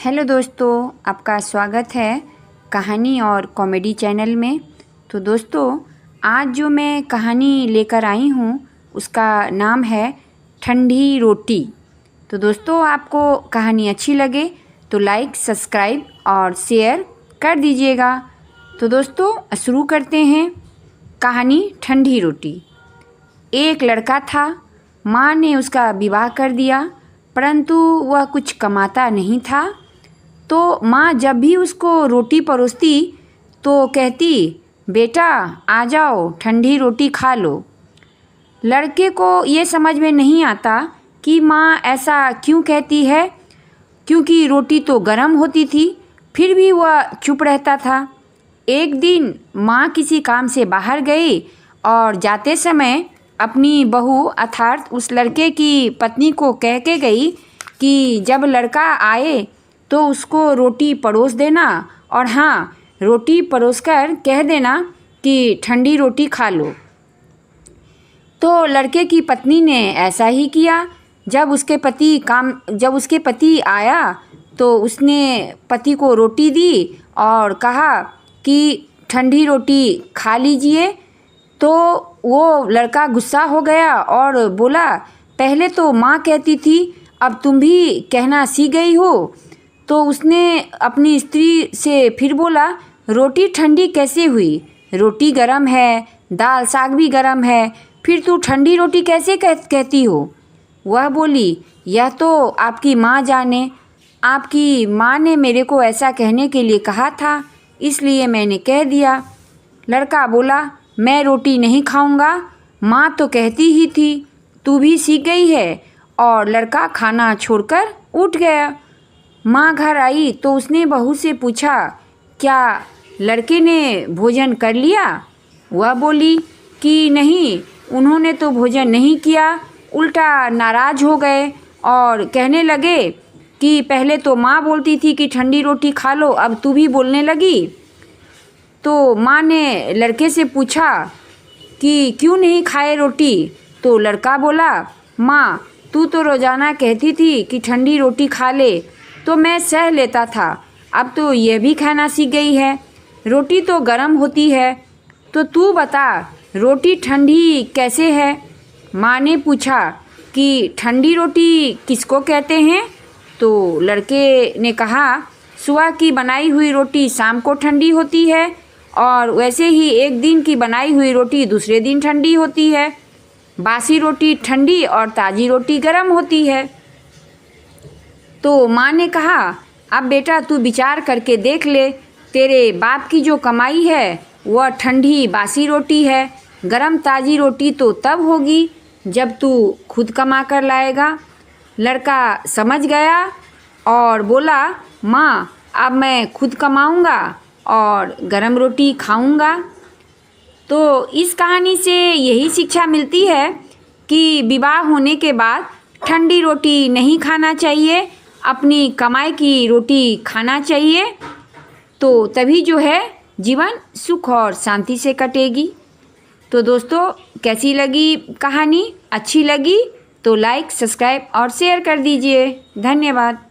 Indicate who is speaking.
Speaker 1: Hello दोस्तों, आपका स्वागत है कहानी और कॉमेडी चैनल में। तो दोस्तों, आज जो मैं कहानी लेकर आई हूँ उसका नाम है ठंडी रोटी। तो दोस्तों, आपको कहानी अच्छी लगे तो लाइक, सब्सक्राइब और शेयर कर दीजिएगा। तो दोस्तों, शुरू करते हैं कहानी ठंडी रोटी। एक लड़का था, माँ ने उसका विवाह कर दिया, परंतु वह कुछ कमाता नहीं था। तो माँ जब भी उसको रोटी परोसती तो कहती, बेटा आ जाओ, ठंडी रोटी खा लो। लड़के को ये समझ में नहीं आता कि माँ ऐसा क्यों कहती है, क्योंकि रोटी तो गर्म होती थी, फिर भी वह चुप रहता था। एक दिन माँ किसी काम से बाहर गई और जाते समय अपनी बहू अर्थात उस लड़के की पत्नी को कह के गई कि जब लड़का आए तो उसको रोटी परोस देना, और हाँ, रोटी परोसकर कह देना कि ठंडी रोटी खा लो। तो लड़के की पत्नी ने ऐसा ही किया। जब उसके पति आया तो उसने पति को रोटी दी और कहा कि ठंडी रोटी खा लीजिए। तो वो लड़का गुस्सा हो गया और बोला, पहले तो माँ कहती थी, अब तुम भी कहना सीख गई हो। तो उसने अपनी स्त्री से फिर बोला, रोटी ठंडी कैसे हुई? रोटी गरम है, दाल साग भी गरम है, फिर तू ठंडी रोटी कैसे कहती हो? वह बोली, यह तो आपकी माँ जाने। आपकी माँ ने मेरे को ऐसा कहने के लिए कहा था, इसलिए मैंने कह दिया। लड़का बोला, मैं रोटी नहीं खाऊंगा, माँ तो कहती ही थी, तू भी सीख गई है। और लड़का खाना छोड़कर उठ गया। माँ घर आई तो उसने बहू से पूछा, क्या लड़के ने भोजन कर लिया? वह बोली कि नहीं, उन्होंने तो भोजन नहीं किया, उल्टा नाराज़ हो गए और कहने लगे कि पहले तो माँ बोलती थी कि ठंडी रोटी खा लो, अब तू भी बोलने लगी। तो माँ ने लड़के से पूछा कि क्यों नहीं खाए रोटी? तो लड़का बोला, माँ तू तो रोज़ाना कहती थी कि ठंडी रोटी खा ले, तो मैं सह लेता था, अब तो यह भी खाना सीख गई है। रोटी तो गर्म होती है, तो तू बता रोटी ठंडी कैसे है? माँ ने पूछा कि ठंडी रोटी किसको कहते हैं? तो लड़के ने कहा, सुबह की बनाई हुई रोटी शाम को ठंडी होती है, और वैसे ही एक दिन की बनाई हुई रोटी दूसरे दिन ठंडी होती है। बासी रोटी ठंडी और ताज़ी रोटी गर्म होती है। तो माँ ने कहा, अब बेटा तू विचार करके देख ले, तेरे बाप की जो कमाई है वह ठंडी बासी रोटी है, गरम ताज़ी रोटी तो तब होगी जब तू खुद कमा कर लाएगा। लड़का समझ गया और बोला, माँ अब मैं खुद कमाऊँगा और गरम रोटी खाऊँगा। तो इस कहानी से यही शिक्षा मिलती है कि विवाह होने के बाद ठंडी रोटी नहीं खाना चाहिए, अपनी कमाई की रोटी खाना चाहिए, तो तभी जो है जीवन सुख और शांति से कटेगी। तो दोस्तों, कैसी लगी कहानी? अच्छी लगी तो लाइक, सब्सक्राइब और शेयर कर दीजिए। धन्यवाद।